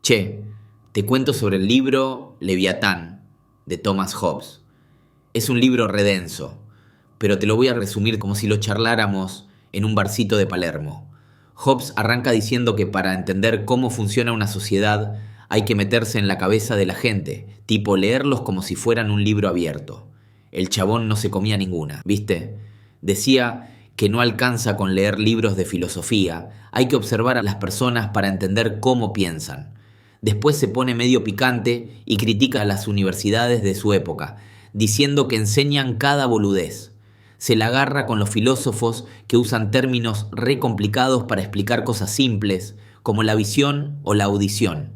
Che, te cuento sobre el libro Leviatán de Thomas Hobbes. Es un libro redenso, pero te lo voy a resumir como si lo charláramos en un barcito de Palermo. Hobbes arranca diciendo que para entender cómo funciona una sociedad hay que meterse en la cabeza de la gente, tipo leerlos como si fueran un libro abierto. El chabón no se comía ninguna, ¿viste? Decía que no alcanza con leer libros de filosofía, hay que observar a las personas para entender cómo piensan. Después se pone medio picante y critica a las universidades de su época, diciendo que enseñan cada boludez. Se la agarra con los filósofos que usan términos re complicados para explicar cosas simples, como la visión o la audición.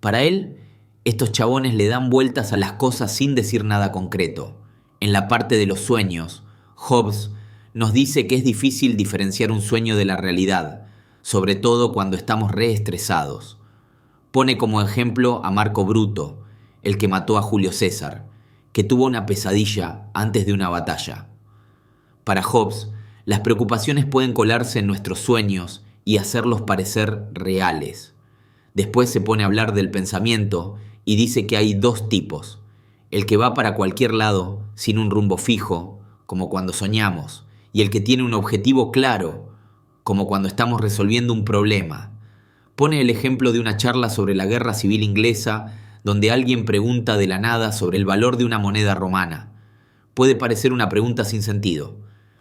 Para él, estos chabones le dan vueltas a las cosas sin decir nada concreto. En la parte de los sueños, Hobbes nos dice que es difícil diferenciar un sueño de la realidad, sobre todo cuando estamos re estresados. Pone como ejemplo a Marco Bruto, el que mató a Julio César, que tuvo una pesadilla antes de una batalla. Para Hobbes, las preocupaciones pueden colarse en nuestros sueños y hacerlos parecer reales. Después se pone a hablar del pensamiento y dice que hay dos tipos: el que va para cualquier lado sin un rumbo fijo, como cuando soñamos, y el que tiene un objetivo claro, como cuando estamos resolviendo un problema. Pone el ejemplo de una charla sobre la Guerra Civil Inglesa, donde alguien pregunta de la nada sobre el valor de una moneda romana. Puede parecer una pregunta sin sentido,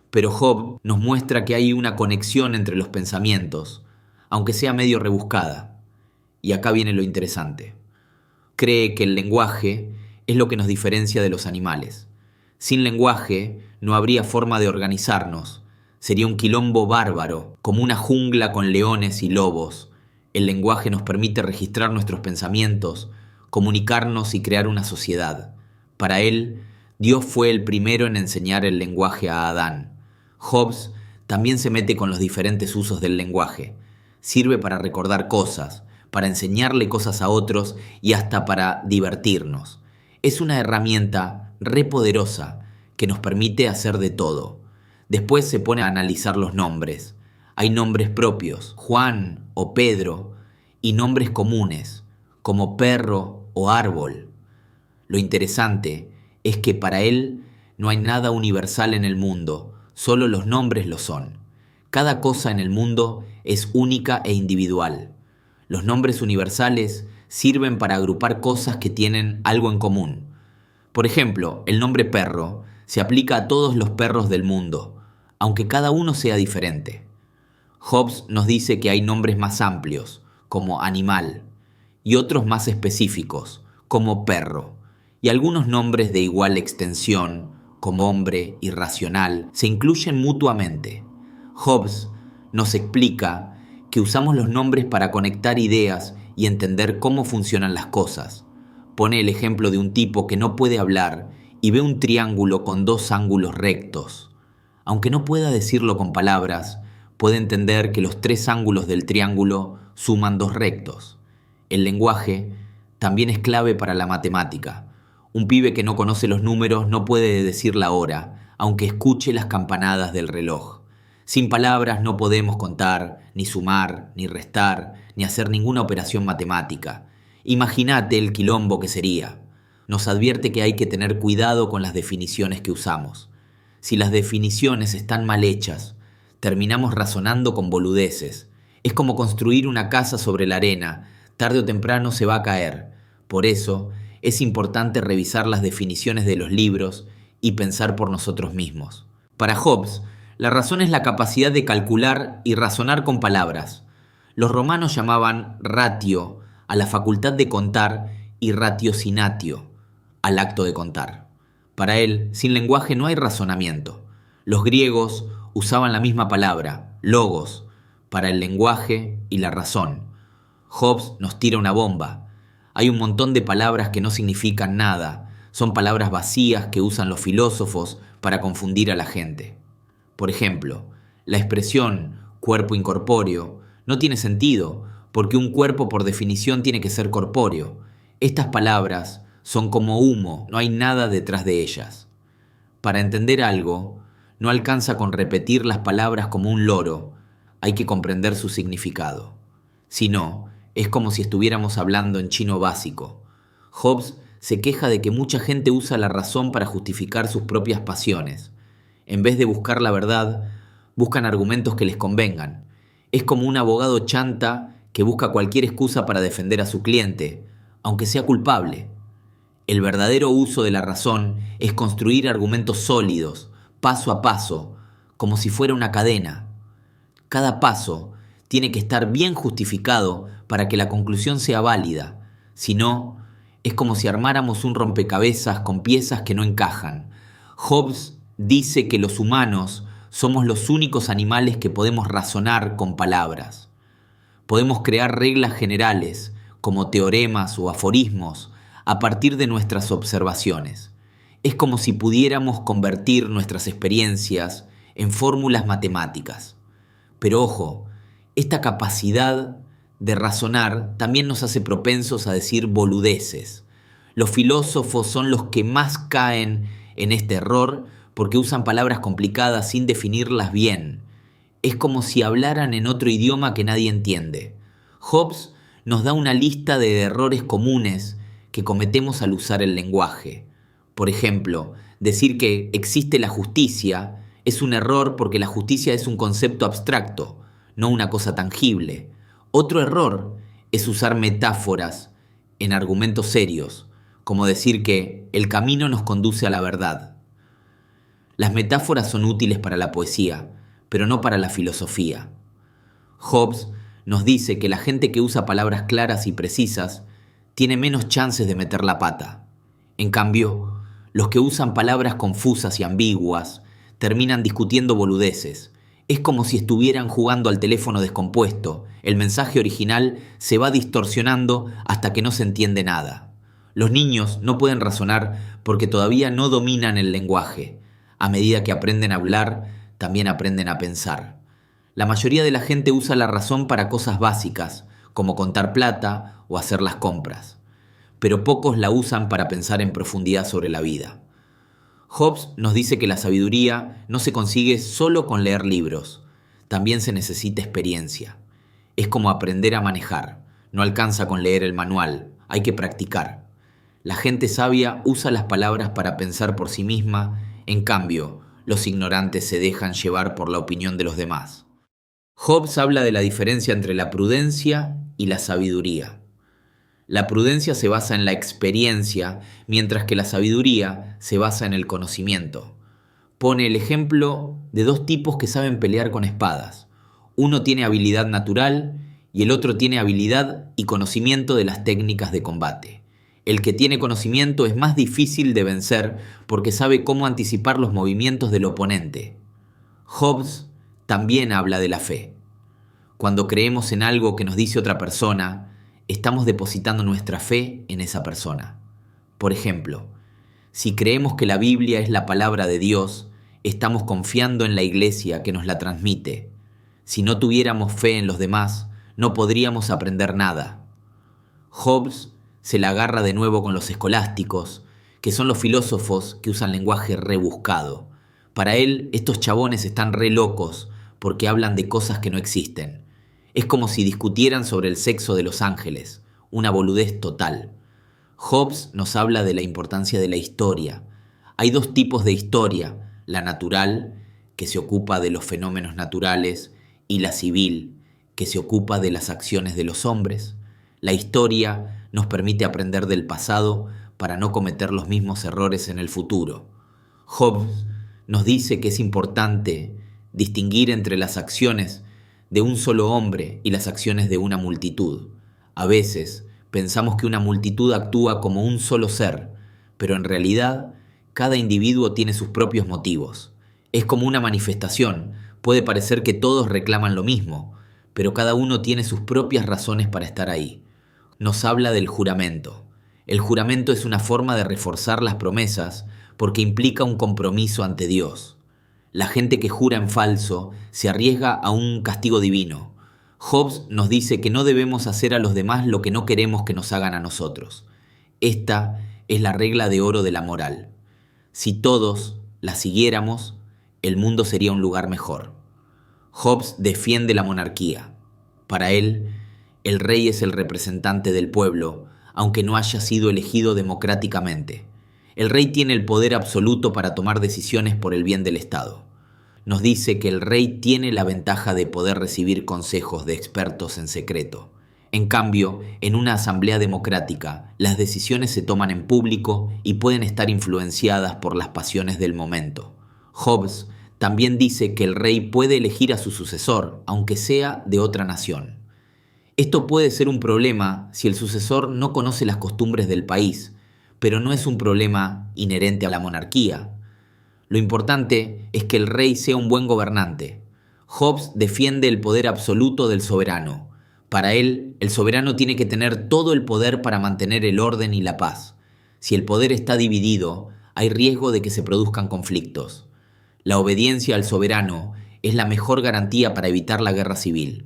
pero Hobbes nos muestra que hay una conexión entre los pensamientos, aunque sea medio rebuscada. Y acá viene lo interesante. Cree que el lenguaje es lo que nos diferencia de los animales. Sin lenguaje no habría forma de organizarnos. Sería un quilombo bárbaro, como una jungla con leones y lobos. El lenguaje nos permite registrar nuestros pensamientos, comunicarnos y crear una sociedad. Para él, Dios fue el primero en enseñar el lenguaje a Adán. Hobbes también se mete con los diferentes usos del lenguaje. Sirve para recordar cosas, para enseñarle cosas a otros y hasta para divertirnos. Es una herramienta re poderosa que nos permite hacer de todo. Después se pone a analizar los nombres. Hay nombres propios, Juan o Pedro, y nombres comunes, como perro o árbol. Lo interesante es que para él no hay nada universal en el mundo, solo los nombres lo son. Cada cosa en el mundo es única e individual. Los nombres universales sirven para agrupar cosas que tienen algo en común. Por ejemplo, el nombre perro se aplica a todos los perros del mundo, aunque cada uno sea diferente. Hobbes nos dice que hay nombres más amplios, como animal, y otros más específicos, como perro, y algunos nombres de igual extensión, como hombre y racional, se incluyen mutuamente. Hobbes nos explica que usamos los nombres para conectar ideas y entender cómo funcionan las cosas. Pone el ejemplo de un tipo que no puede hablar y ve un triángulo con dos ángulos rectos. Aunque no pueda decirlo con palabras, puede entender que los tres ángulos del triángulo suman dos rectos. El lenguaje también es clave para la matemática. Un pibe que no conoce los números no puede decir la hora, aunque escuche las campanadas del reloj. Sin palabras no podemos contar, ni sumar, ni restar, ni hacer ninguna operación matemática. Imagínate el quilombo que sería. Nos advierte que hay que tener cuidado con las definiciones que usamos. Si las definiciones están mal hechas, terminamos razonando con boludeces. Es como construir una casa sobre la arena. Tarde o temprano se va a caer. Por eso, es importante revisar las definiciones de los libros y pensar por nosotros mismos. Para Hobbes, la razón es la capacidad de calcular y razonar con palabras. Los romanos llamaban ratio a la facultad de contar y ratiocinatio al acto de contar. Para él, sin lenguaje no hay razonamiento. Los griegos usaban la misma palabra, logos, para el lenguaje y la razón. Hobbes nos tira una bomba. Hay un montón de palabras que no significan nada. Son palabras vacías que usan los filósofos para confundir a la gente. Por ejemplo, la expresión cuerpo incorpóreo no tiene sentido, porque un cuerpo por definición tiene que ser corpóreo. Estas palabras son como humo, no hay nada detrás de ellas. Para entender algo, no alcanza con repetir las palabras como un loro, hay que comprender su significado. Si no, Es como si estuviéramos hablando en chino básico. Hobbes se queja de que mucha gente usa la razón para justificar sus propias pasiones. En vez de buscar la verdad, buscan argumentos que les convengan. Es como un abogado chanta que busca cualquier excusa para defender a su cliente, aunque sea culpable. El verdadero uso de la razón es construir argumentos sólidos, paso a paso, como si fuera una cadena. Cada paso tiene que estar bien justificado para que la conclusión sea válida. Si no, es como si armáramos un rompecabezas con piezas que no encajan. Hobbes dice que los humanos somos los únicos animales que podemos razonar con palabras. Podemos crear reglas generales, como teoremas o aforismos, a partir de nuestras observaciones. Es como si pudiéramos convertir nuestras experiencias en fórmulas matemáticas. Pero ojo, esta capacidad de razonar también nos hace propensos a decir boludeces. Los filósofos son los que más caen en este error porque usan palabras complicadas sin definirlas bien. Es como si hablaran en otro idioma que nadie entiende. Hobbes nos da una lista de errores comunes que cometemos al usar el lenguaje. Por ejemplo, decir que existe la justicia es un error porque la justicia es un concepto abstracto, no una cosa tangible. Otro error es usar metáforas en argumentos serios, como decir que el camino nos conduce a la verdad. Las metáforas son útiles para la poesía, pero no para la filosofía. Hobbes nos dice que la gente que usa palabras claras y precisas tiene menos chances de meter la pata. En cambio, los que usan palabras confusas y ambiguas terminan discutiendo boludeces. Es como si estuvieran jugando al teléfono descompuesto. El mensaje original se va distorsionando hasta que no se entiende nada. Los niños no pueden razonar porque todavía no dominan el lenguaje. A medida que aprenden a hablar, también aprenden a pensar. La mayoría de la gente usa la razón para cosas básicas, como contar plata o hacer las compras. Pero pocos la usan para pensar en profundidad sobre la vida. Hobbes nos dice que la sabiduría no se consigue solo con leer libros, también se necesita experiencia. Es como aprender a manejar, no alcanza con leer el manual, hay que practicar. La gente sabia usa las palabras para pensar por sí misma, en cambio, los ignorantes se dejan llevar por la opinión de los demás. Hobbes habla de la diferencia entre la prudencia y la sabiduría. La prudencia se basa en la experiencia, mientras que la sabiduría se basa en el conocimiento. Pone el ejemplo de dos tipos que saben pelear con espadas. Uno tiene habilidad natural y el otro tiene habilidad y conocimiento de las técnicas de combate. El que tiene conocimiento es más difícil de vencer porque sabe cómo anticipar los movimientos del oponente. Hobbes también habla de la fe. Cuando creemos en algo que nos dice otra persona, estamos depositando nuestra fe en esa persona. Por ejemplo, si creemos que la Biblia es la palabra de Dios, estamos confiando en la iglesia que nos la transmite. Si no tuviéramos fe en los demás, no podríamos aprender nada. Hobbes se la agarra de nuevo con los escolásticos, que son los filósofos que usan lenguaje rebuscado. Para él, estos chabones están re locos porque hablan de cosas que no existen. Es como si discutieran sobre el sexo de los ángeles, una boludez total. Hobbes nos habla de la importancia de la historia. Hay dos tipos de historia, la natural, que se ocupa de los fenómenos naturales, y la civil, que se ocupa de las acciones de los hombres. La historia nos permite aprender del pasado para no cometer los mismos errores en el futuro. Hobbes nos dice que es importante distinguir entre las acciones de un solo hombre y las acciones de una multitud. A veces pensamos que una multitud actúa como un solo ser, pero en realidad cada individuo tiene sus propios motivos. Es como una manifestación, puede parecer que todos reclaman lo mismo, pero cada uno tiene sus propias razones para estar ahí. Nos habla del juramento. El juramento es una forma de reforzar las promesas porque implica un compromiso ante Dios. La gente que jura en falso se arriesga a un castigo divino. Hobbes nos dice que no debemos hacer a los demás lo que no queremos que nos hagan a nosotros. Esta es la regla de oro de la moral. Si todos la siguiéramos, el mundo sería un lugar mejor. Hobbes defiende la monarquía. Para él, El rey es el representante del pueblo, aunque no haya sido elegido democráticamente. El rey tiene el poder absoluto para tomar decisiones por el bien del Estado. Nos dice que el rey tiene la ventaja de poder recibir consejos de expertos en secreto. En cambio, en una asamblea democrática, las decisiones se toman en público y pueden estar influenciadas por las pasiones del momento. Hobbes también dice que el rey puede elegir a su sucesor, aunque sea de otra nación. Esto puede ser un problema si el sucesor no conoce las costumbres del país, pero no es un problema inherente a la monarquía. Lo importante es que el rey sea un buen gobernante. Hobbes defiende el poder absoluto del soberano. Para él, el soberano tiene que tener todo el poder para mantener el orden y la paz. Si el poder está dividido, hay riesgo de que se produzcan conflictos. La obediencia al soberano es la mejor garantía para evitar la guerra civil.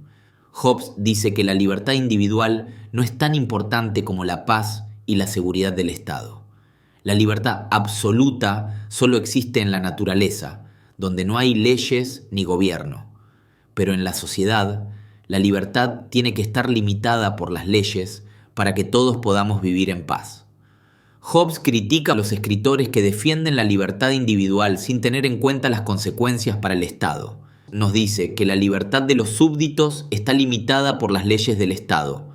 Hobbes dice que la libertad individual no es tan importante como la paz y la seguridad del Estado. La libertad absoluta solo existe en la naturaleza, donde no hay leyes ni gobierno. Pero en la sociedad, la libertad tiene que estar limitada por las leyes para que todos podamos vivir en paz. Hobbes critica a los escritores que defienden la libertad individual sin tener en cuenta las consecuencias para el Estado. Nos dice que la libertad de los súbditos está limitada por las leyes del Estado.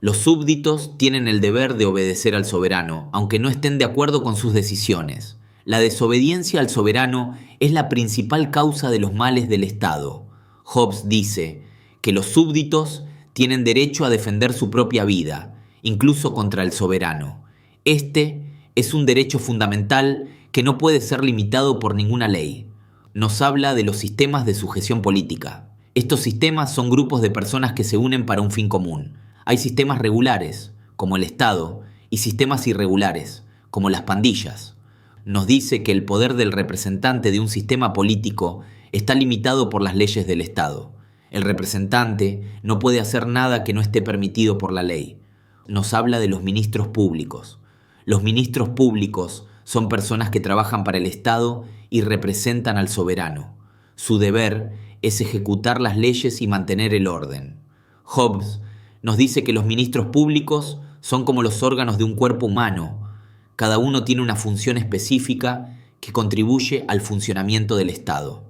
Los súbditos tienen el deber de obedecer al soberano, aunque no estén de acuerdo con sus decisiones. La desobediencia al soberano es la principal causa de los males del Estado. Hobbes dice que los súbditos tienen derecho a defender su propia vida, incluso contra el soberano. Este es un derecho fundamental que no puede ser limitado por ninguna ley. Nos habla de los sistemas de sujeción política. Estos sistemas son grupos de personas que se unen para un fin común. Hay sistemas regulares, como el Estado, y sistemas irregulares, como las pandillas. Nos dice que el poder del representante de un sistema político está limitado por las leyes del Estado. El representante no puede hacer nada que no esté permitido por la ley. Nos habla de los ministros públicos. Los ministros públicos son personas que trabajan para el Estado y representan al soberano. Su deber es ejecutar las leyes y mantener el orden. Hobbes nos dice que los ministros públicos son como los órganos de un cuerpo humano. Cada uno tiene una función específica que contribuye al funcionamiento del Estado.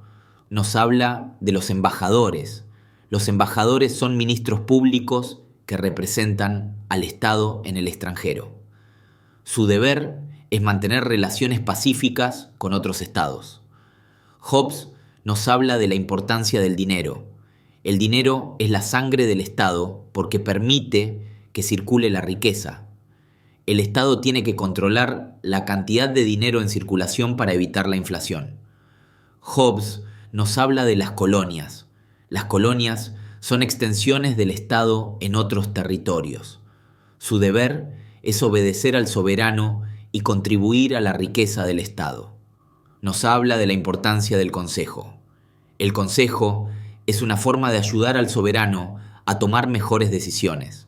Nos habla de los embajadores. Los embajadores son ministros públicos que representan al Estado en el extranjero. Su deber es mantener relaciones pacíficas con otros estados. Hobbes nos habla de la importancia del dinero. El dinero es la sangre del Estado porque permite que circule la riqueza. El Estado tiene que controlar la cantidad de dinero en circulación para evitar la inflación. Hobbes nos habla de las colonias. Las colonias son extensiones del Estado en otros territorios. Su deber es obedecer al soberano y contribuir a la riqueza del Estado. Nos habla de la importancia del consejo. El consejo es una forma de ayudar al soberano a tomar mejores decisiones.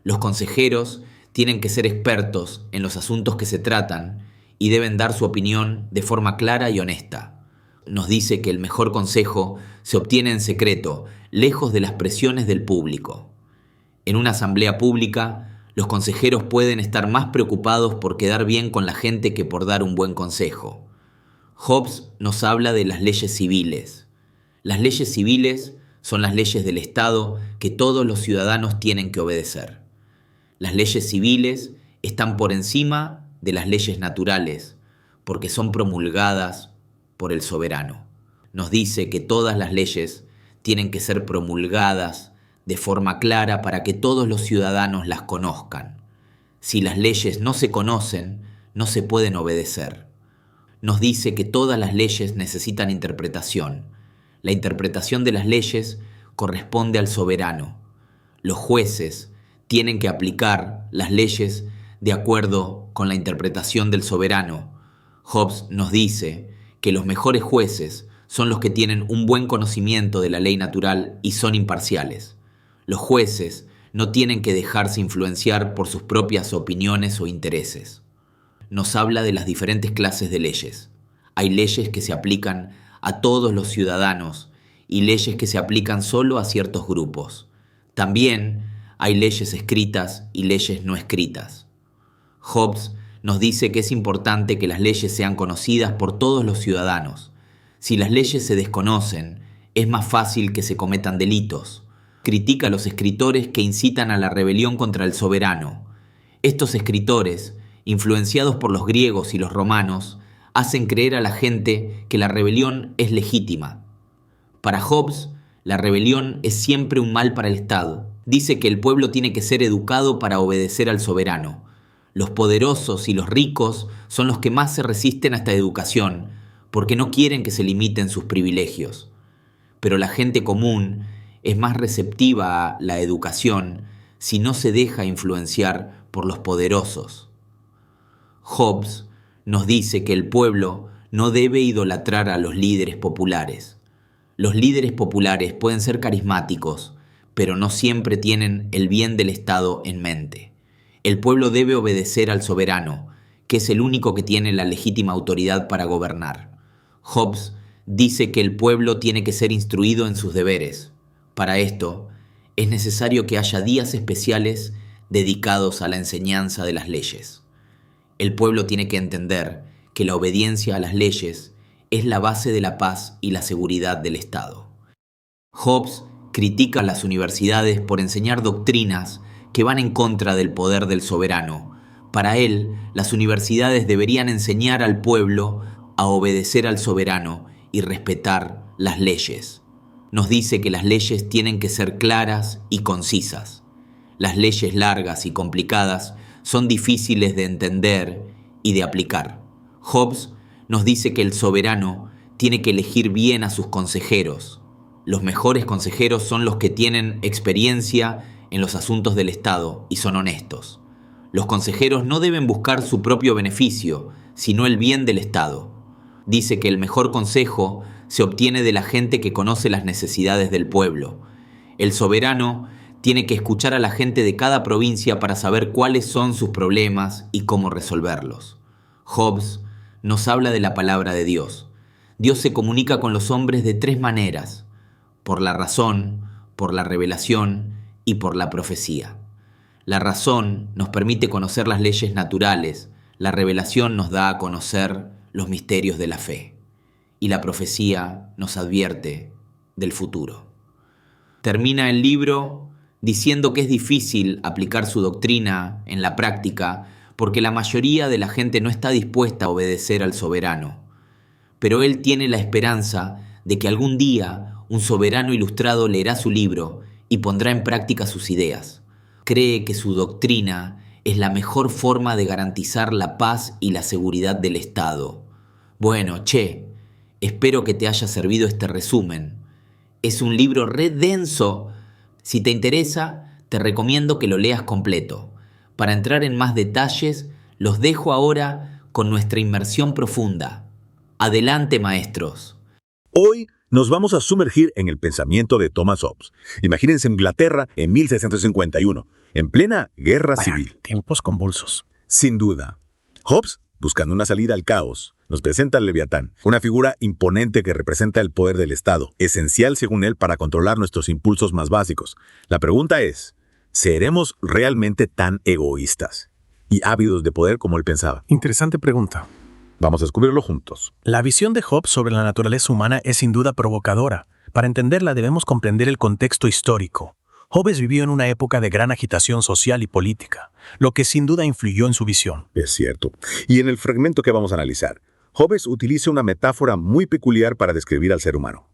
Los consejeros tienen que ser expertos en los asuntos que se tratan y deben dar su opinión de forma clara y honesta. Nos dice que el mejor consejo se obtiene en secreto, lejos de las presiones del público. En una asamblea pública, los consejeros pueden estar más preocupados por quedar bien con la gente que por dar un buen consejo. Hobbes nos habla de las leyes civiles. Las leyes civiles son las leyes del Estado que todos los ciudadanos tienen que obedecer. Las leyes civiles están por encima de las leyes naturales porque son promulgadas por el soberano. Nos dice que todas las leyes tienen que ser promulgadas de forma clara para que todos los ciudadanos las conozcan. Si las leyes no se conocen, no se pueden obedecer. Nos dice que todas las leyes necesitan interpretación. La interpretación de las leyes corresponde al soberano. Los jueces tienen que aplicar las leyes de acuerdo con la interpretación del soberano. Hobbes nos dice que los mejores jueces son los que tienen un buen conocimiento de la ley natural y son imparciales. Los jueces no tienen que dejarse influenciar por sus propias opiniones o intereses. Nos habla de las diferentes clases de leyes. Hay leyes que se aplican a todos los ciudadanos y leyes que se aplican solo a ciertos grupos. También Hay leyes escritas y leyes no escritas. Hobbes nos dice que es importante que las leyes sean conocidas por todos los ciudadanos. Si las leyes se desconocen, es más fácil que se cometan delitos. Critica a los escritores que incitan a la rebelión contra el soberano. Estos escritores, influenciados por los griegos y los romanos, hacen creer a la gente que la rebelión es legítima. Para Hobbes, la rebelión es siempre un mal para el Estado. Dice que el pueblo tiene que ser educado para obedecer al soberano. Los poderosos y los ricos son los que más se resisten a esta educación, porque no quieren que se limiten sus privilegios. Pero la gente común es más receptiva a la educación si no se deja influenciar por los poderosos. Hobbes nos dice que el pueblo no debe idolatrar a los líderes populares. Los líderes populares pueden ser carismáticos, pero no siempre tienen el bien del Estado en mente. El pueblo debe obedecer al soberano, que es el único que tiene la legítima autoridad para gobernar. Hobbes dice que el pueblo tiene que ser instruido en sus deberes. Para esto, es necesario que haya días especiales dedicados a la enseñanza de las leyes. El pueblo tiene que entender que la obediencia a las leyes es la base de la paz y la seguridad del Estado. Hobbes critica a las universidades por enseñar doctrinas que van en contra del poder del soberano. Para él, las universidades deberían enseñar al pueblo a obedecer al soberano y respetar las leyes. Nos dice que las leyes tienen que ser claras y concisas. Las leyes largas y complicadas son difíciles de entender y de aplicar. Hobbes nos dice que el soberano tiene que elegir bien a sus consejeros. Los mejores consejeros son los que tienen experiencia en los asuntos del Estado y son honestos. Los consejeros no deben buscar su propio beneficio, sino el bien del Estado. Dice que el mejor consejo se obtiene de la gente que conoce las necesidades del pueblo. El soberano tiene que escuchar a la gente de cada provincia para saber cuáles son sus problemas y cómo resolverlos. Hobbes nos habla de la palabra de Dios. Dios se comunica con los hombres de tres maneras: por la razón, por la revelación y por la profecía. La razón nos permite conocer las leyes naturales, la revelación nos da a conocer los misterios de la fe, y la profecía nos advierte del futuro. Termina el libro diciendo que es difícil aplicar su doctrina en la práctica porque la mayoría de la gente no está dispuesta a obedecer al soberano. Pero él tiene la esperanza de que algún día un soberano ilustrado leerá su libro y pondrá en práctica sus ideas. Cree que su doctrina es la mejor forma de garantizar la paz y la seguridad del Estado. Bueno, espero que te haya servido este resumen. Es un libro re denso. Si te interesa, te recomiendo que lo leas completo. Para entrar en más detalles, los dejo ahora con nuestra inmersión profunda. Adelante, maestros. Hoy nos vamos a sumergir en el pensamiento de Thomas Hobbes. Imagínense Inglaterra en 1651, en plena guerra civil. Tiempos convulsos. Sin duda. Hobbes, buscando una salida al caos, nos presenta al Leviatán, una figura imponente que representa el poder del Estado, esencial según él para controlar nuestros impulsos más básicos. La pregunta es, ¿seremos realmente tan egoístas y ávidos de poder como él pensaba? Interesante pregunta. Vamos a descubrirlo juntos. La visión de Hobbes sobre la naturaleza humana es sin duda provocadora. Para entenderla debemos comprender el contexto histórico. Hobbes vivió en una época de gran agitación social y política, lo que sin duda influyó en su visión. Es cierto. Y en el fragmento que vamos a analizar, Hobbes utiliza una metáfora muy peculiar para describir al ser humano.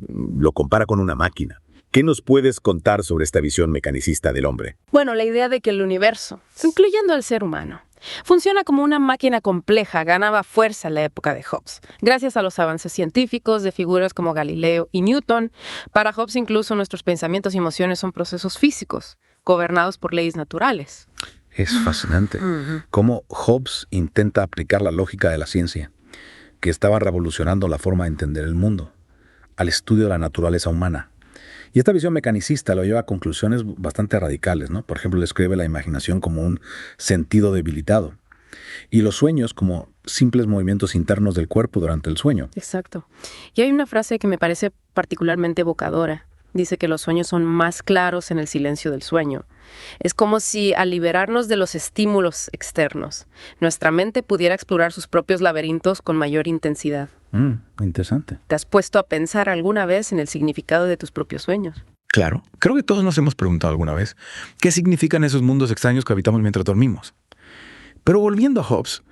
Lo compara con una máquina. ¿Qué nos puedes contar sobre esta visión mecanicista del hombre? Bueno, la idea de que el universo, incluyendo al ser humano, funciona como una máquina compleja ganaba fuerza en la época de Hobbes. Gracias a los avances científicos de figuras como Galileo y Newton, para Hobbes incluso nuestros pensamientos y emociones son procesos físicos, gobernados por leyes naturales. Es fascinante cómo Hobbes intenta aplicar la lógica de la ciencia, que estaba revolucionando la forma de entender el mundo, al estudio de la naturaleza humana. Y esta visión mecanicista lo lleva a conclusiones bastante radicales, ¿no? Por ejemplo, describe la imaginación como un sentido debilitado y los sueños como simples movimientos internos del cuerpo durante el sueño. Exacto. Y hay una frase que me parece particularmente evocadora. Dice que los sueños son más claros en el silencio del sueño. Es como si al liberarnos de los estímulos externos, nuestra mente pudiera explorar sus propios laberintos con mayor intensidad. Interesante. ¿Te has puesto a pensar alguna vez en el significado de tus propios sueños? Claro, creo que todos nos hemos preguntado alguna vez qué significan esos mundos extraños que habitamos mientras dormimos. Pero volviendo a Hobbes,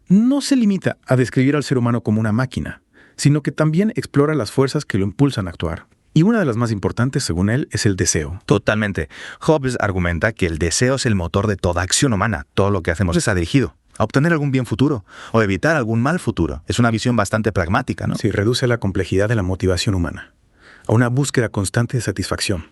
no se limita a describir al ser humano como una máquina, sino que también explora las fuerzas que lo impulsan a actuar. Y una de las más importantes, según él, es el deseo. Totalmente. Hobbes argumenta que el deseo es el motor de toda acción humana. Todo lo que hacemos está dirigido a obtener algún bien futuro o evitar algún mal futuro. Es una visión bastante pragmática, ¿no? Sí, reduce la complejidad de la motivación humana a una búsqueda constante de satisfacción.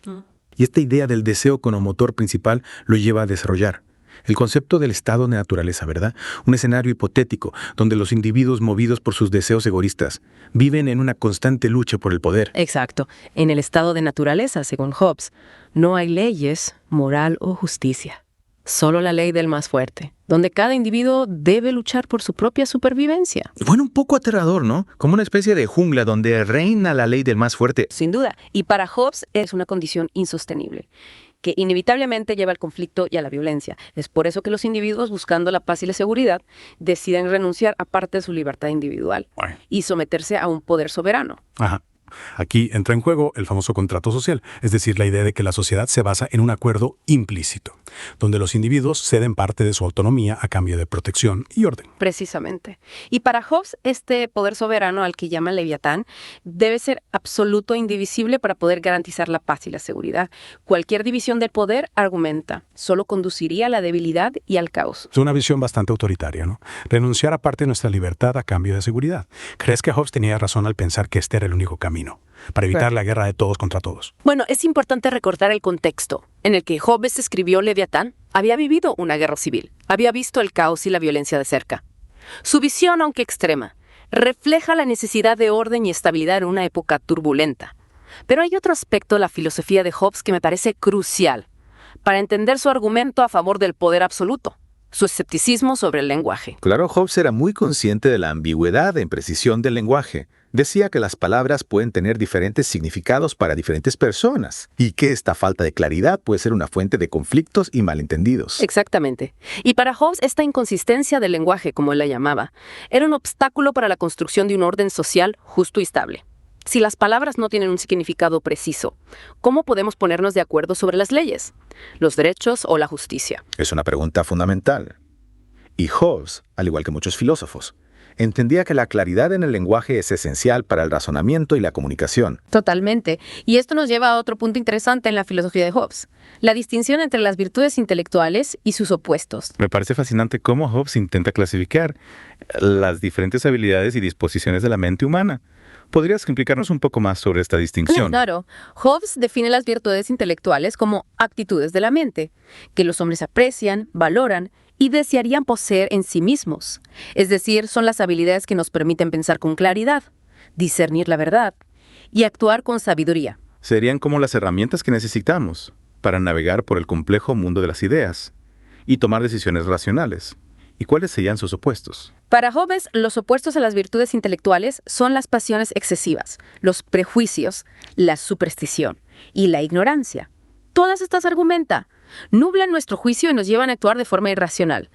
Y esta idea del deseo como motor principal lo lleva a desarrollar el concepto del estado de naturaleza, ¿verdad? Un escenario hipotético donde los individuos movidos por sus deseos egoístas viven en una constante lucha por el poder. Exacto. En el estado de naturaleza, según Hobbes, no hay leyes, moral o justicia. Solo la ley del más fuerte, donde cada individuo debe luchar por su propia supervivencia. Bueno, un poco aterrador, ¿no? Como una especie de jungla donde reina la ley del más fuerte. Sin duda. Y para Hobbes es una condición insostenible, que inevitablemente lleva al conflicto y a la violencia. Es por eso que los individuos, buscando la paz y la seguridad, deciden renunciar a parte de su libertad individual y someterse a un poder soberano. Ajá. Aquí entra en juego el famoso contrato social, es decir, la idea de que la sociedad se basa en un acuerdo implícito, donde los individuos ceden parte de su autonomía a cambio de protección y orden. Precisamente. Y para Hobbes, este poder soberano al que llaman Leviatán debe ser absoluto e indivisible para poder garantizar la paz y la seguridad. Cualquier división del poder, argumenta, solo conduciría a la debilidad y al caos. Es una visión bastante autoritaria, ¿no? Renunciar a parte de nuestra libertad a cambio de seguridad. ¿Crees que Hobbes tenía razón al pensar que este era el único camino para evitar la guerra de todos contra todos? Bueno, es importante recordar el contexto en el que Hobbes escribió Leviatán. Había vivido una guerra civil, había visto el caos y la violencia de cerca. Su visión, aunque extrema, refleja la necesidad de orden y estabilidad en una época turbulenta. Pero hay otro aspecto de la filosofía de Hobbes que me parece crucial para entender su argumento a favor del poder absoluto: su escepticismo sobre el lenguaje. Claro, Hobbes era muy consciente de la ambigüedad e imprecisión del lenguaje. Decía que las palabras pueden tener diferentes significados para diferentes personas y que esta falta de claridad puede ser una fuente de conflictos y malentendidos. Exactamente. Y para Hobbes, esta inconsistencia del lenguaje, como él la llamaba, era un obstáculo para la construcción de un orden social justo y estable. Si las palabras no tienen un significado preciso, ¿cómo podemos ponernos de acuerdo sobre las leyes, los derechos o la justicia? Es una pregunta fundamental. Y Hobbes, al igual que muchos filósofos, entendía que la claridad en el lenguaje es esencial para el razonamiento y la comunicación. Totalmente. Y esto nos lleva a otro punto interesante en la filosofía de Hobbes: la distinción entre las virtudes intelectuales y sus opuestos. Me parece fascinante cómo Hobbes intenta clasificar las diferentes habilidades y disposiciones de la mente humana. ¿Podrías explicarnos un poco más sobre esta distinción? Claro. Hobbes define las virtudes intelectuales como actitudes de la mente, que los hombres aprecian, valoran y desearían poseer en sí mismos. Es decir, son las habilidades que nos permiten pensar con claridad, discernir la verdad y actuar con sabiduría. Serían como las herramientas que necesitamos para navegar por el complejo mundo de las ideas y tomar decisiones racionales. ¿Y cuáles serían sus opuestos? Para Hobbes, los opuestos a las virtudes intelectuales son las pasiones excesivas, los prejuicios, la superstición y la ignorancia. Todas estas, argumenta, nublan nuestro juicio y nos llevan a actuar de forma irracional.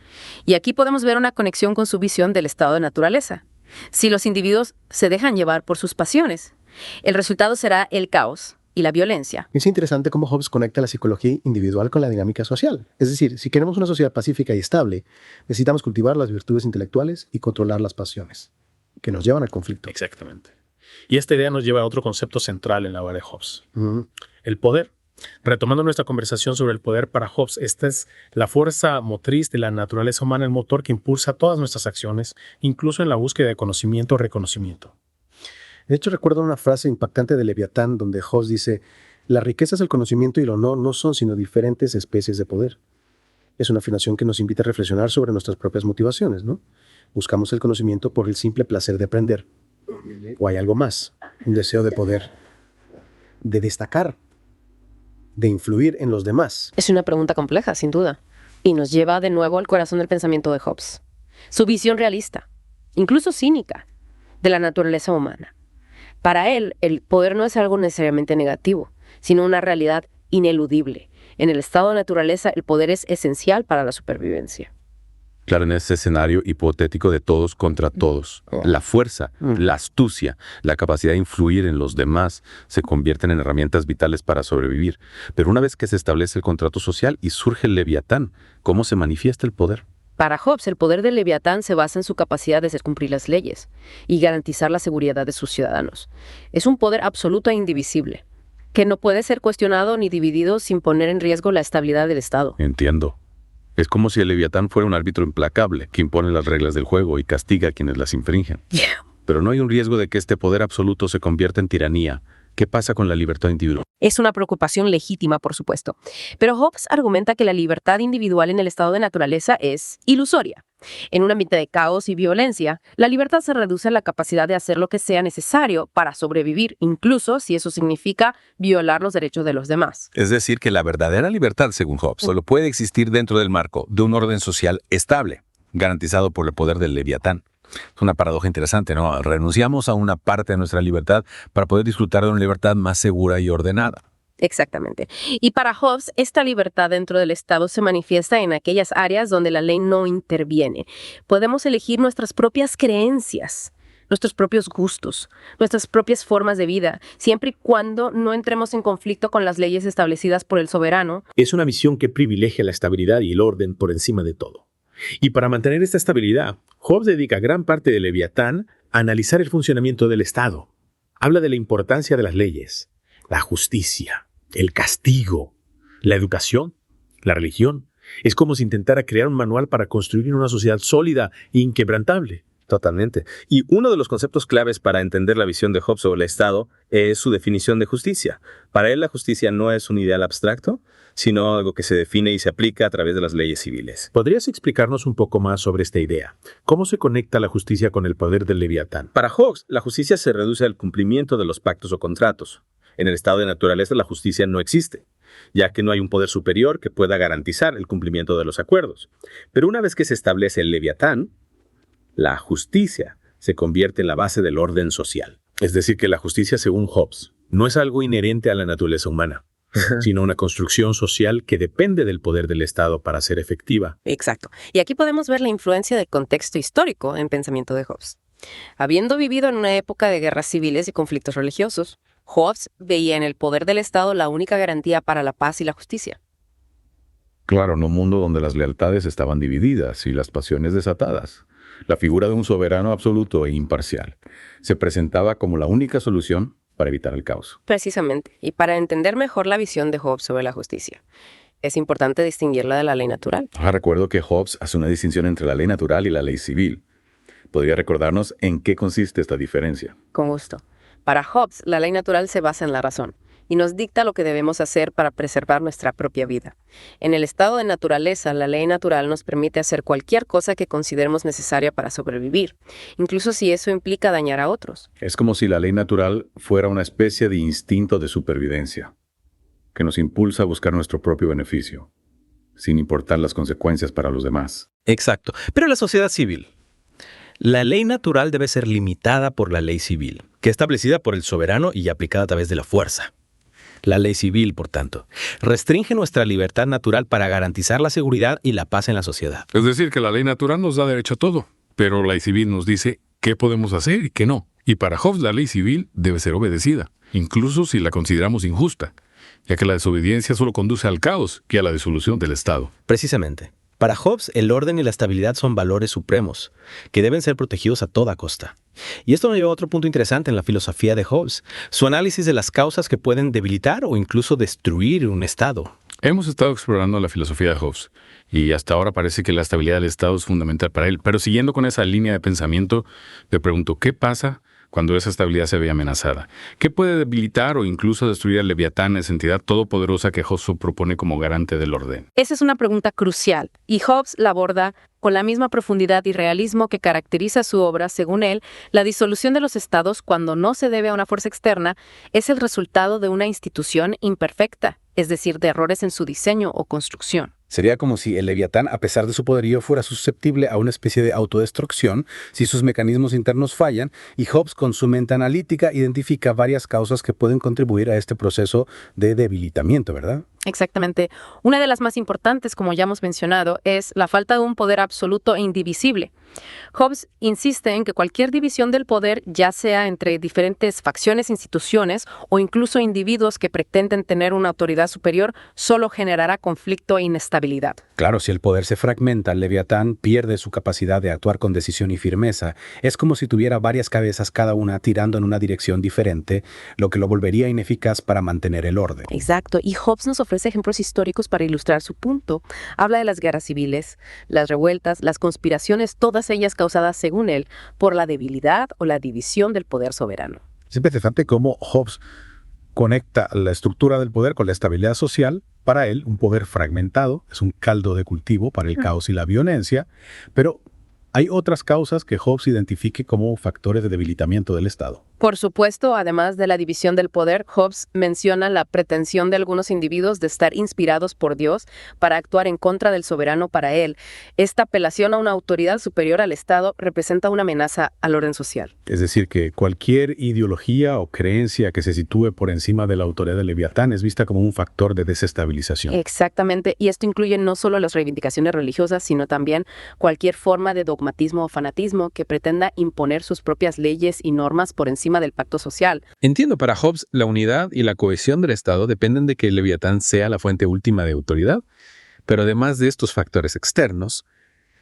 Y aquí podemos ver una conexión con su visión del estado de naturaleza. Si los individuos se dejan llevar por sus pasiones, el resultado será el caos y la violencia. Es interesante cómo Hobbes conecta la psicología individual con la dinámica social. Es decir, si queremos una sociedad pacífica y estable, necesitamos cultivar las virtudes intelectuales y controlar las pasiones, que nos llevan al conflicto. Exactamente. Y esta idea nos lleva a otro concepto central en la obra de Hobbes: el poder. Retomando nuestra conversación sobre el poder, para Hobbes, esta es la fuerza motriz de la naturaleza humana, el motor que impulsa todas nuestras acciones, incluso en la búsqueda de conocimiento o reconocimiento. De hecho, recuerdo una frase impactante de Leviatán donde Hobbes dice: las riquezas, el conocimiento y el honor no son sino diferentes especies de poder. Es una afirmación que nos invita a reflexionar sobre nuestras propias motivaciones, ¿no? Buscamos el conocimiento por el simple placer de aprender. ¿O hay algo más? Un deseo de poder, de destacar, de influir en los demás. Es una pregunta compleja, sin duda, y nos lleva de nuevo al corazón del pensamiento de Hobbes. Su visión realista, incluso cínica, de la naturaleza humana. Para él, el poder no es algo necesariamente negativo, sino una realidad ineludible, En el estado de naturaleza, el poder es esencial para la supervivencia. Claro, en ese escenario hipotético de todos contra todos, la fuerza, la astucia, la capacidad de influir en los demás se convierten en herramientas vitales para sobrevivir. Pero una vez que se establece el contrato social y surge el Leviatán, ¿cómo se manifiesta el poder? Para Hobbes, el poder del Leviatán se basa en su capacidad de hacer cumplir las leyes y garantizar la seguridad de sus ciudadanos. Es un poder absoluto e indivisible, que no puede ser cuestionado ni dividido sin poner en riesgo la estabilidad del Estado. Entiendo. Es como si el Leviatán fuera un árbitro implacable que impone las reglas del juego y castiga a quienes las infringen. Pero no hay un riesgo de que este poder absoluto se convierta en tiranía. ¿Qué pasa con la libertad individual? Es una preocupación legítima, por supuesto. Pero Hobbes argumenta que la libertad individual en el estado de naturaleza es ilusoria. En un ambiente de caos y violencia, la libertad se reduce a la capacidad de hacer lo que sea necesario para sobrevivir, incluso si eso significa violar los derechos de los demás. Es decir, que la verdadera libertad, según Hobbes, solo puede existir dentro del marco de un orden social estable, garantizado por el poder del Leviatán. Es una paradoja interesante, ¿no? Renunciamos a una parte de nuestra libertad para poder disfrutar de una libertad más segura y ordenada. Exactamente. Y para Hobbes, esta libertad dentro del Estado se manifiesta en aquellas áreas donde la ley no interviene. Podemos elegir nuestras propias creencias, nuestros propios gustos, nuestras propias formas de vida, siempre y cuando no entremos en conflicto con las leyes establecidas por el soberano. Es una visión que privilegia la estabilidad y el orden por encima de todo. Y para mantener esta estabilidad, Hobbes dedica gran parte del Leviatán a analizar el funcionamiento del Estado. Habla de la importancia de las leyes, la justicia, el castigo, la educación, la religión. Es como si intentara crear un manual para construir una sociedad sólida e inquebrantable. Totalmente. Y uno de los conceptos claves para entender la visión de Hobbes sobre el Estado es su definición de justicia. Para él, la justicia no es un ideal abstracto, sino algo que se define y se aplica a través de las leyes civiles. ¿Podrías explicarnos un poco más sobre esta idea? ¿Cómo se conecta la justicia con el poder del Leviatán? Para Hobbes, la justicia se reduce al cumplimiento de los pactos o contratos. En el estado de naturaleza, la justicia no existe, ya que no hay un poder superior que pueda garantizar el cumplimiento de los acuerdos. Pero una vez que se establece el Leviatán, la justicia se convierte en la base del orden social. Es decir, que la justicia, según Hobbes, no es algo inherente a la naturaleza humana, sino una construcción social que depende del poder del Estado para ser efectiva. Exacto. Y aquí podemos ver la influencia del contexto histórico en el pensamiento de Hobbes. Habiendo vivido en una época de guerras civiles y conflictos religiosos, Hobbes veía en el poder del Estado la única garantía para la paz y la justicia. Claro, en un mundo donde las lealtades estaban divididas y las pasiones desatadas, la figura de un soberano absoluto e imparcial se presentaba como la única solución para evitar el caos. Precisamente, y para entender mejor la visión de Hobbes sobre la justicia, es importante distinguirla de la ley natural. Recuerdo que Hobbes hace una distinción entre la ley natural y la ley civil. ¿Podría recordarnos en qué consiste esta diferencia? Con gusto. Para Hobbes, la ley natural se basa en la razón y nos dicta lo que debemos hacer para preservar nuestra propia vida. En el estado de naturaleza, la ley natural nos permite hacer cualquier cosa que consideremos necesaria para sobrevivir, incluso si eso implica dañar a otros. Es como si la ley natural fuera una especie de instinto de supervivencia, que nos impulsa a buscar nuestro propio beneficio, sin importar las consecuencias para los demás. Exacto. Pero la sociedad civil. La ley natural debe ser limitada por la ley civil, que es establecida por el soberano y aplicada a través de la fuerza. La ley civil, por tanto, restringe nuestra libertad natural para garantizar la seguridad y la paz en la sociedad. Es decir, que la ley natural nos da derecho a todo, pero la ley civil nos dice qué podemos hacer y qué no. Y para Hobbes la ley civil debe ser obedecida, incluso si la consideramos injusta, ya que la desobediencia solo conduce al caos que a la disolución del Estado. Precisamente. Para Hobbes, el orden y la estabilidad son valores supremos, que deben ser protegidos a toda costa. Y esto nos lleva a otro punto interesante en la filosofía de Hobbes, su análisis de las causas que pueden debilitar o incluso destruir un Estado. Hemos estado explorando la filosofía de Hobbes, y hasta ahora parece que la estabilidad del Estado es fundamental para él. Pero siguiendo con esa línea de pensamiento, te pregunto, ¿qué pasa cuando esa estabilidad se ve amenazada? ¿Qué puede debilitar o incluso destruir al Leviatán, esa entidad todopoderosa que Hobbes propone como garante del orden? Esa es una pregunta crucial, y Hobbes la aborda con la misma profundidad y realismo que caracteriza su obra. Según él, la disolución de los estados, cuando no se debe a una fuerza externa, es el resultado de una institución imperfecta, es decir, de errores en su diseño o construcción. Sería como si el Leviatán, a pesar de su poderío, fuera susceptible a una especie de autodestrucción si sus mecanismos internos fallan, y Hobbes, con su mente analítica, identifica varias causas que pueden contribuir a este proceso de debilitamiento, ¿verdad? Exactamente. Una de las más importantes, como ya hemos mencionado, es la falta de un poder absoluto e indivisible. Hobbes insiste en que cualquier división del poder, ya sea entre diferentes facciones, instituciones o incluso individuos que pretenden tener una autoridad superior, solo generará conflicto e inestabilidad. Claro, si el poder se fragmenta, el Leviatán pierde su capacidad de actuar con decisión y firmeza. Es como si tuviera varias cabezas, cada una tirando en una dirección diferente, lo que lo volvería ineficaz para mantener el orden. Exacto, y Hobbes nos ofrece ejemplos históricos para ilustrar su punto. Habla de las guerras civiles, las revueltas, las conspiraciones, todas ellas causadas, según él, por la debilidad o la división del poder soberano. Es interesante cómo Hobbes conecta la estructura del poder con la estabilidad social. Para él, un poder fragmentado es un caldo de cultivo para el caos y la violencia, pero hay otras causas que Hobbes identifique como factores de debilitamiento del Estado. Por supuesto, además de la división del poder, Hobbes menciona la pretensión de algunos individuos de estar inspirados por Dios para actuar en contra del soberano para él. Esta apelación a una autoridad superior al Estado representa una amenaza al orden social. Es decir, que cualquier ideología o creencia que se sitúe por encima de la autoridad del Leviatán es vista como un factor de desestabilización. Exactamente, y esto incluye no solo las reivindicaciones religiosas, sino también cualquier forma de dogmatismo o fanatismo que pretenda imponer sus propias leyes y normas por encima del pacto social. Entiendo, para Hobbes, la unidad y la cohesión del Estado dependen de que el Leviatán sea la fuente última de autoridad, pero además de estos factores externos,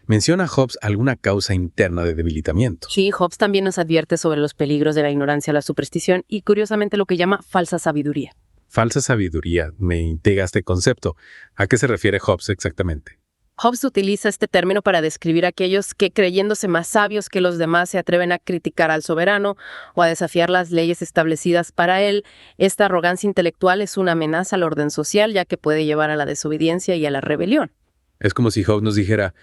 ¿menciona Hobbes alguna causa interna de debilitamiento? Sí, Hobbes también nos advierte sobre los peligros de la ignorancia, la superstición y, curiosamente, lo que llama falsa sabiduría. Falsa sabiduría, me intriga este concepto. ¿A qué se refiere Hobbes exactamente? Hobbes utiliza este término para describir a aquellos que, creyéndose más sabios que los demás, se atreven a criticar al soberano o a desafiar las leyes establecidas para él. Esta arrogancia intelectual es una amenaza al orden social, ya que puede llevar a la desobediencia y a la rebelión. Es como si Hobbes nos dijera,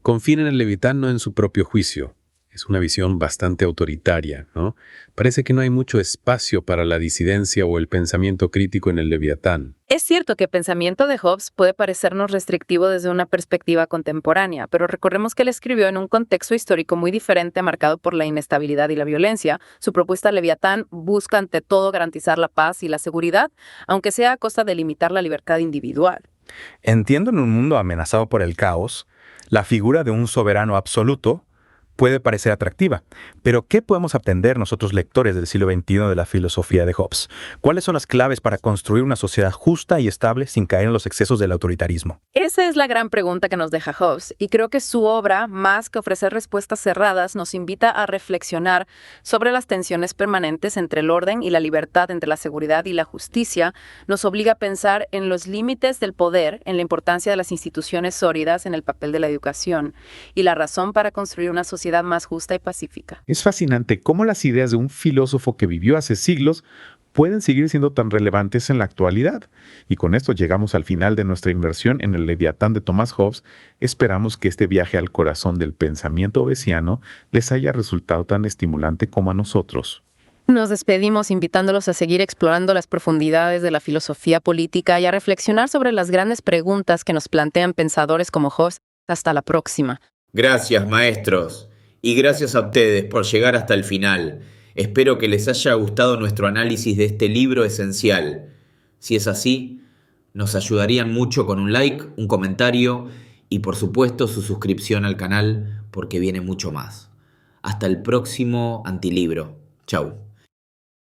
confíen en el Leviatán, no en su propio juicio. Es una visión bastante autoritaria, ¿no? Parece que no hay mucho espacio para la disidencia o el pensamiento crítico en el Leviatán. Es cierto que el pensamiento de Hobbes puede parecernos restrictivo desde una perspectiva contemporánea, pero recordemos que él escribió en un contexto histórico muy diferente, marcado por la inestabilidad y la violencia. Su propuesta Leviatán busca ante todo garantizar la paz y la seguridad, aunque sea a costa de limitar la libertad individual. Entiendo, en un mundo amenazado por el caos, la figura de un soberano absoluto puede parecer atractiva, pero ¿qué podemos aprender nosotros lectores del siglo XXI de la filosofía de Hobbes? ¿Cuáles son las claves para construir una sociedad justa y estable sin caer en los excesos del autoritarismo? Esa es la gran pregunta que nos deja Hobbes, y creo que su obra, más que ofrecer respuestas cerradas, nos invita a reflexionar sobre las tensiones permanentes entre el orden y la libertad, entre la seguridad y la justicia. Nos obliga a pensar en los límites del poder, en la importancia de las instituciones sólidas, en el papel de la educación y la razón para construir una sociedad más justa y pacífica. Es fascinante cómo las ideas de un filósofo que vivió hace siglos pueden seguir siendo tan relevantes en la actualidad. Y con esto llegamos al final de nuestra inmersión en el Leviatán de Thomas Hobbes. Esperamos que este viaje al corazón del pensamiento hobbesiano les haya resultado tan estimulante como a nosotros. Nos despedimos invitándolos a seguir explorando las profundidades de la filosofía política y a reflexionar sobre las grandes preguntas que nos plantean pensadores como Hobbes. Hasta la próxima. Gracias, maestros. Y gracias a ustedes por llegar hasta el final. Espero que les haya gustado nuestro análisis de este libro esencial. Si es así, nos ayudarían mucho con un like, un comentario y por supuesto su suscripción al canal porque viene mucho más. Hasta el próximo Antilibro. Chau.